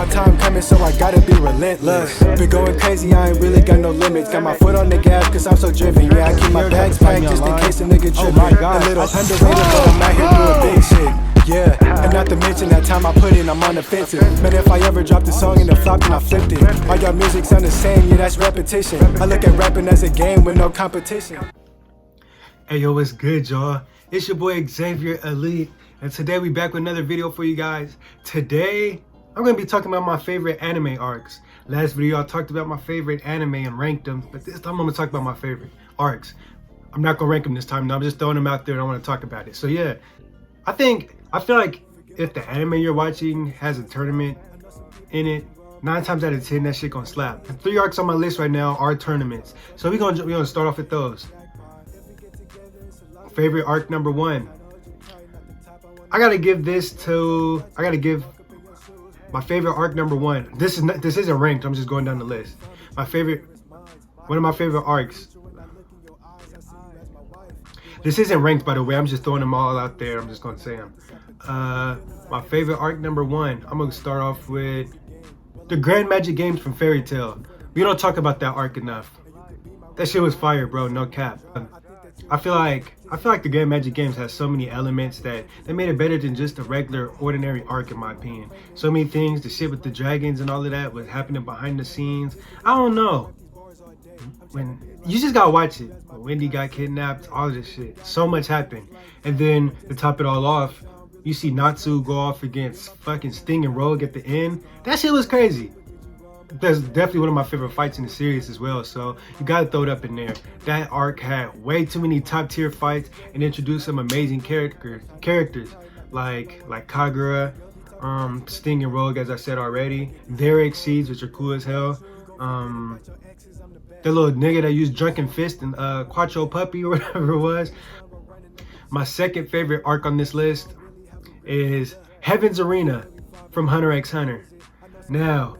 my time coming, so I gotta be relentless. Been going crazy, I ain't really got no limits. Got my foot on the gas, cause I'm so driven. Yeah, I keep my bags packed just in case a nigga trippin'. A little underrated, but I'm out here doing big shit. Yeah, and not to mention that time I put in, I'm on the offensive. Man, if I ever dropped a song and it flopped and I flipped it. All y'all music sound the same, yeah, that's repetition. I look at rapping as a game with no competition. Hey yo, what's good, y'all? It's your boy Xavier Elite, and today we back with another video for you guys. Today, I'm gonna be talking about my favorite anime arcs. Last video, I talked about my favorite anime and ranked them, but this time I'm gonna talk about my favorite arcs. I'm not gonna rank them this time, no, I'm just throwing them out there and I wanna talk about it. So yeah, I feel like if the anime you're watching has a tournament in it, 9 times out of 10, that shit gonna slap. And 3 arcs on my list right now are tournaments. So we're gonna start off with those. Favorite arc number 1. I gotta give my favorite arc number 1. This isn't ranked, I'm just going down the list. One of my favorite arcs. This isn't ranked, by the way, I'm just throwing them all out there, I'm just gonna say them. My favorite arc number 1, I'm gonna start off with the Grand Magic Games from Fairy Tail. We don't talk about that arc enough. That shit was fire, bro, no cap. I feel like the Grand Magic Games has so many elements that they made it better than just a regular, ordinary arc, in my opinion. So many things, the shit with the dragons and all of that was happening behind the scenes. I don't know. When you just gotta watch it. When Wendy got kidnapped, all this shit. So much happened. And then to top it all off, you see Natsu go off against fucking Sting and Rogue at the end. That shit was crazy. That's definitely one of my favorite fights in the series as well, so you gotta throw it up in there. That arc had way too many top tier fights and introduced some amazing characters like Kagura, Sting and Rogue, as I said already. Their Exceeds, which are cool as hell. The little nigga that used Drunken Fist and Quattro Puppy or whatever it was. My second favorite arc on this list is Heaven's Arena from Hunter x Hunter. Now,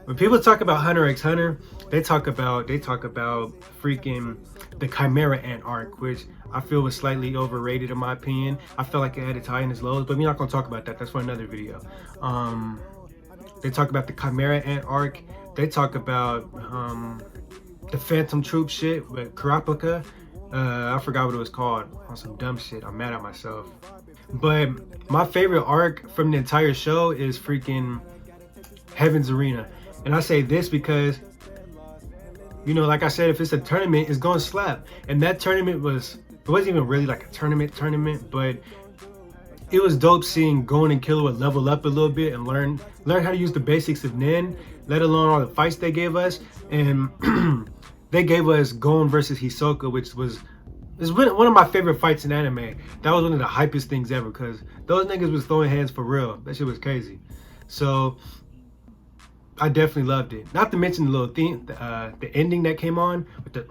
when people talk about Hunter x Hunter, they talk about freaking the Chimera Ant arc, which I feel was slightly overrated in my opinion. I felt like it had its highs and its lows, but we're not gonna talk about that. That's for another video. They talk about the Chimera Ant arc. They talk about the Phantom Troop shit with Kurapika. I forgot what it was called. On some dumb shit. I'm mad at myself. But my favorite arc from the entire show is freaking Heaven's Arena. And I say this because, you know, like I said, if it's a tournament, it's gonna slap. And that tournament it wasn't even really like a tournament, but it was dope seeing Gon and Killua level up a little bit and learn how to use the basics of Nen, let alone all the fights they gave us. And they gave us Gon versus Hisoka, which was one of my favorite fights in anime. That was one of the hypest things ever, because those niggas was throwing hands for real. That shit was crazy. So I definitely loved it. Not to mention the little theme, the ending that came on with the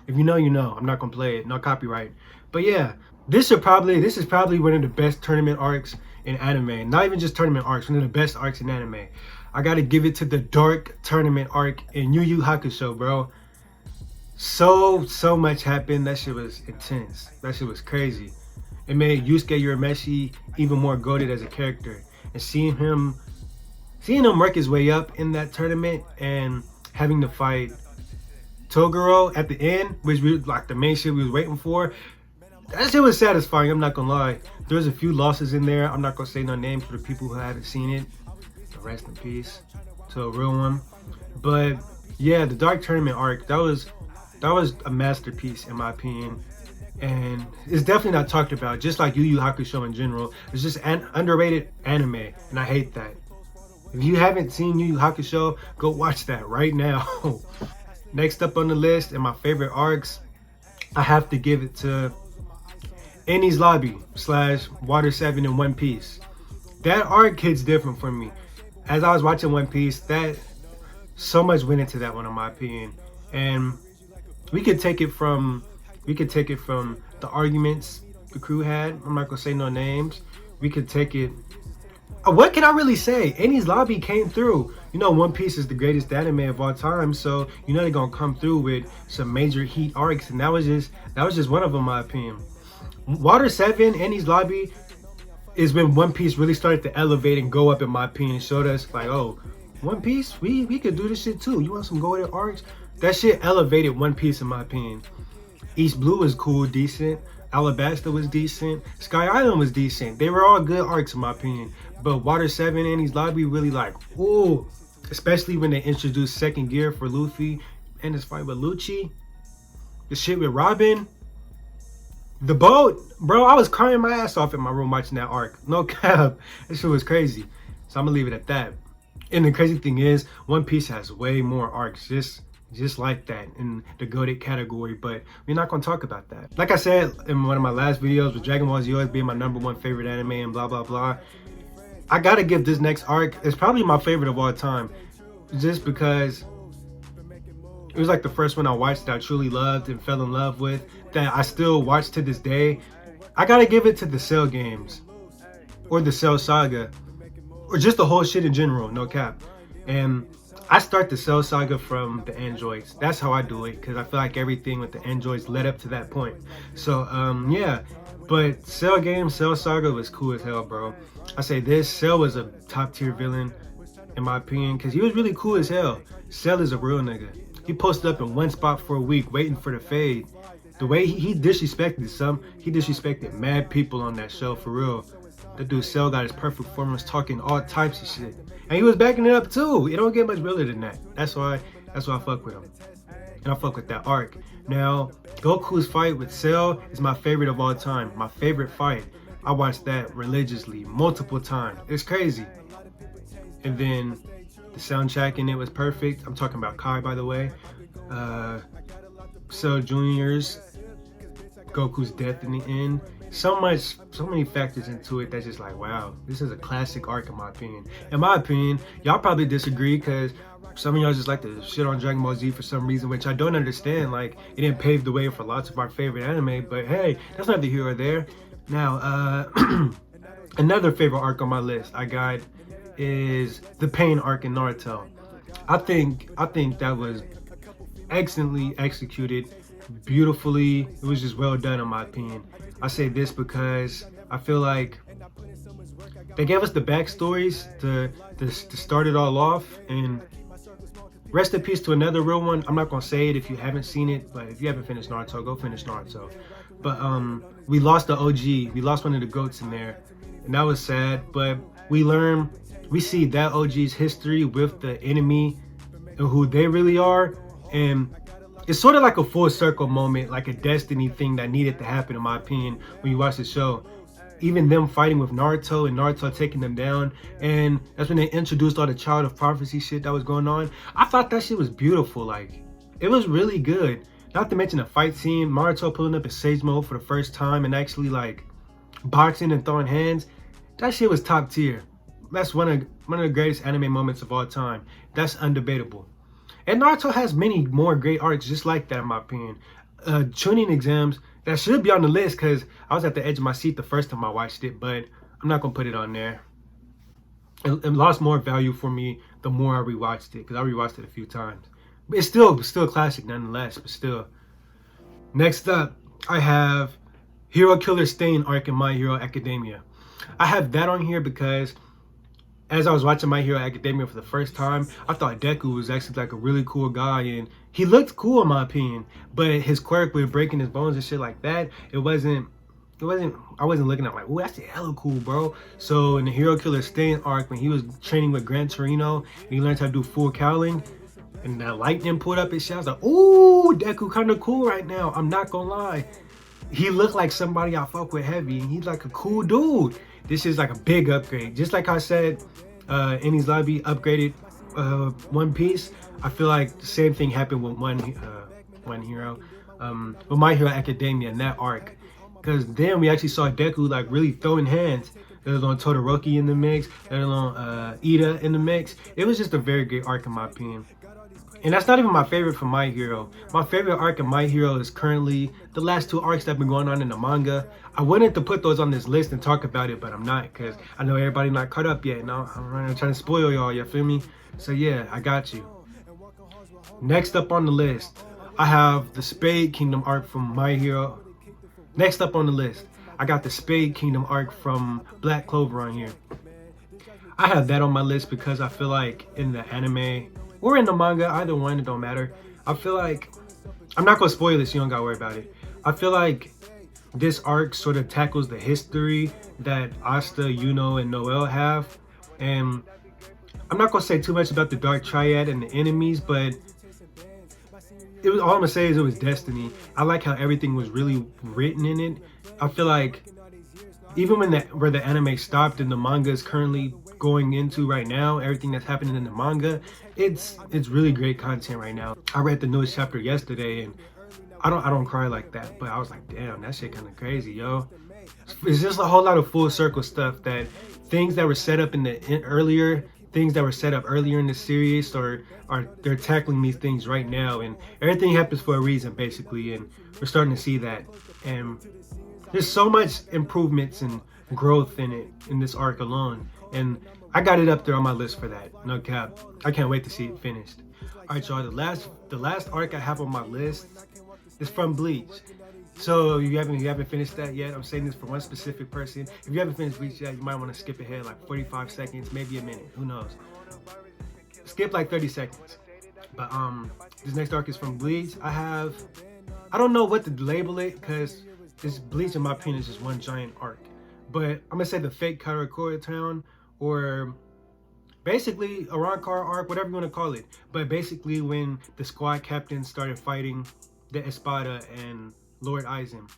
If you know, you know. I'm not gonna play it, no copyright. But yeah, this is probably one of the best tournament arcs in anime. Not even just tournament arcs, one of the best arcs in anime. I gotta give it to the Dark Tournament arc in Yu Yu Hakusho, bro. So much happened. That shit was intense. That shit was crazy. It made Yusuke Urameshi even more goated as a character. And seeing him work his way up in that tournament and having to fight Toguro at the end, which was like the main shit we was waiting for, that shit was satisfying, I'm not gonna lie. There was a few losses in there. I'm not gonna say no names for the people who haven't seen it. Rest in peace to a real one. But yeah, the Dark Tournament arc, that was a masterpiece in my opinion. And it's definitely not talked about, just like Yu Yu Hakusho in general. It's just an underrated anime, and I hate that. If you haven't seen Yu Yu Hakusho, go watch that right now. Next up on the list, and my favorite arcs, I have to give it to Enies Lobby / Water 7 in One Piece. That arc hits different for me. As I was watching One Piece, that so much went into that one in my opinion. And we could take it from the arguments the crew had. I'm not gonna say no names. We could take it. What can I really say? Enies Lobby came through. You know, One Piece is the greatest anime of all time, so you know they're gonna come through with some major heat arcs, and that was just one of them, in my opinion. Water 7, Enies Lobby, is when One Piece really started to elevate and go up, in my opinion. Showed us like, oh, One Piece, we could do this shit too. You want some golden arcs? That shit elevated One Piece, in my opinion. East Blue was cool, decent. Alabasta was decent. Sky Island was decent. They were all good arcs, in my opinion. But Water 7 and Enies Lobby really like, ooh. Especially when they introduced second gear for Luffy and his fight with Lucci. The shit with Robin. The boat. Bro, I was crying my ass off in my room watching that arc. No cap. That shit was crazy. So I'm gonna leave it at that. And the crazy thing is, One Piece has way more arcs. Just like that in the GOATed category, but we're not going to talk about that. Like I said in one of my last videos, with Dragon Ball Z always being my #1 favorite anime and blah blah blah, I gotta give this next arc, it's probably my favorite of all time, just because it was like the first one I watched that I truly loved and fell in love with, that I still watch to this day. I gotta give it to the Cell games, or the Cell Saga, or just the whole shit in general, no cap. And I start the Cell Saga from the androids. That's how I do it, because I feel like everything with the androids led up to that point. So yeah, but Cell game, Cell Saga was cool as hell, bro. I say this, Cell was a top tier villain in my opinion, because he was really cool as hell. Cell is a real nigga. He posted up in one spot for a week waiting for the fade. The way he disrespected he disrespected mad people on that show, for real. That dude Cell got his perfect form, was talking all types of shit. And he was backing it up too. It don't get much realer than that. That's why I fuck with him. And I fuck with that arc. Now, Goku's fight with Cell is my favorite of all time. My favorite fight. I watched that religiously, multiple times. It's crazy. And then the soundtrack in it was perfect. I'm talking about Kai, by the way. Cell Jr.'s Goku's death in the end. So many factors into it that's just like, wow, this is a classic arc in my opinion. In my opinion, y'all probably disagree, because some of y'all just like to shit on Dragon Ball Z for some reason, which I don't understand. Like, it didn't pave the way for lots of our favorite anime, but hey, that's neither here or there. Now, another favorite arc on my list I got is the Pain arc in Naruto. I think that was excellently executed, beautifully. It was just well done in my opinion. I say this because I feel like they gave us the backstories to start it all off, and rest in peace to another real one. I'm not gonna say it if you haven't seen it, but if you haven't finished Naruto, go finish Naruto. But we lost the OG, we lost one of the GOATs in there, and that was sad. But we see that OG's history with the enemy and who they really are, and it's sort of like a full circle moment, like a destiny thing that needed to happen in my opinion when you watch the show. Even them fighting with Naruto and Naruto taking them down, and that's when they introduced all the Child of Prophecy shit that was going on. I thought that shit was beautiful. Like, it was really good. Not to mention the fight scene, Naruto pulling up in Sage Mode for the first time and actually like boxing and throwing hands. That shit was top tier. That's one of the greatest anime moments of all time. That's undebatable. And Naruto has many more great arcs just like that in my opinion. Chunin exams, that should be on the list, because I was at the edge of my seat the first time I watched it, but I'm not going to put it on there. It lost more value for me the more I rewatched it, because I rewatched it a few times. But it's still a classic nonetheless, but still. Next up, I have Hero Killer Stain arc in My Hero Academia. I have that on here because as I was watching My Hero Academia for the first time, I thought Deku was actually like a really cool guy, and he looked cool in my opinion. But his quirk with breaking his bones and shit like that, I wasn't looking at like, oh, that's hella cool, bro. So in the Hero Killer Stain arc, when he was training with Gran Torino and he learned how to do full cowling, and that lightning pulled up his shit, I was like, ooh, Deku kind of cool right now. I'm not gonna lie. He looked like somebody I fuck with heavy, and he's like a cool dude. This is like a big upgrade. Just like I said, Enies Lobby upgraded One Piece. I feel like the same thing happened with One Hero, with My Hero Academia in that arc. Because then we actually saw Deku like really throwing hands. Let alone Todoroki in the mix, let alone Ida in the mix. It was just a very great arc in my opinion. And that's not even my favorite from My Hero. My favorite arc in My Hero is currently the last two arcs that have been going on in the manga. I wanted to put those on this list and talk about it, but I'm not, because I know everybody not caught up yet. Now I'm trying to spoil y'all, you feel me? So yeah, I got you. Next up on the list, I have the Spade Kingdom arc from My Hero. Next up on the list, I got the Spade Kingdom arc from Black Clover on here. I have that on my list because I feel like in the anime or in the manga, either one, it don't matter. I feel like, I'm not gonna spoil this, you don't gotta worry about it. I feel like this arc sort of tackles the history that Asta, Yuno, and Noel have. And I'm not gonna say too much about the Dark Triad and the enemies, but it was, all I'm gonna say is it was destiny. I like how everything was really written in it. I feel like even when where the anime stopped and the manga is currently going into right now, everything that's happening in the manga, it's really great content right now. I read the newest chapter yesterday, and I don't cry like that, but I was like, damn, that shit kind of crazy, yo. It's just a whole lot of full circle stuff, that things that were set up earlier in the series, or they're tackling these things right now, and everything happens for a reason, basically, and we're starting to see that. And there's so much improvements and growth in it, in this arc alone, and I got it up there on my list for that, no cap. I can't wait to see it finished. All right, y'all, the last arc I have on my list is from Bleach. So you haven't finished that yet. I'm saying this for one specific person. If you haven't finished Bleach yet, you might want to skip ahead like 45 seconds, maybe a minute, who knows. Skip like 30 seconds. But this next arc is from Bleach. I don't know what to label it, because this Bleach, in my opinion, is just one giant arc. But I'm gonna say the fake Karakura town, or basically a Arrancar arc, whatever you want to call it. But basically when the squad captains started fighting the Espada and Lord Aizen.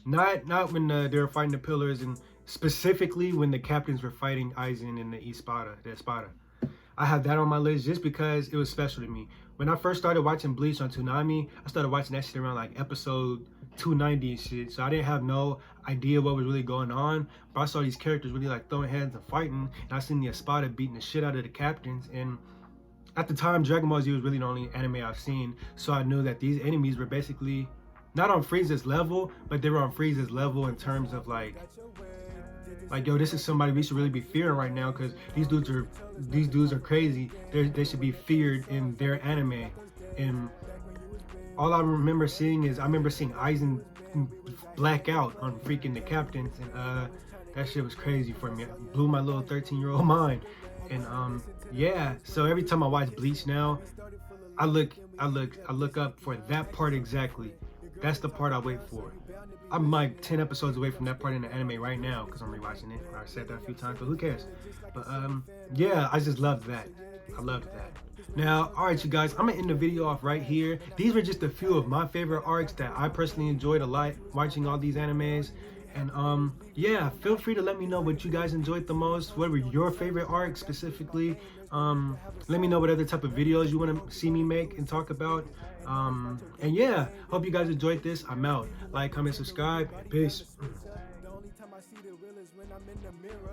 Not when they were fighting the pillars, and specifically when the captains were fighting Aizen and the Espada. I have that on my list just because it was special to me. When I first started watching Bleach on Toonami, I started watching that shit around like episode 290 and shit. So I didn't have no idea what was really going on. But I saw these characters really like throwing hands and fighting. And I seen the Espada beating the shit out of the captains. And at the time, Dragon Ball Z was really the only anime I've seen. So I knew that these enemies were basically not on Frieza's level, but they were on Frieza's level in terms of like yo, this is somebody we should really be fearing right now, because these dudes are crazy. They should be feared in their anime. And all I remember seeing is Aizen black out on freaking the captains, and that shit was crazy for me. It blew my little 13-year-old mind. And yeah, so every time I watch Bleach now, I look up for that part exactly. That's the part I wait for. I'm like 10 episodes away from that part in the anime right now, because I'm rewatching it. I said that a few times, but who cares? But yeah, I just loved that. I loved that. Now, all right, you guys, I'm gonna end the video off right here. These were just a few of my favorite arcs that I personally enjoyed a lot watching all these animes. And yeah, feel free to let me know what you guys enjoyed the most. What were your favorite arcs specifically? Let me know what other type of videos you want to see me make and talk about. And yeah, hope you guys enjoyed this. I'm out. Like, comment, subscribe, and peace.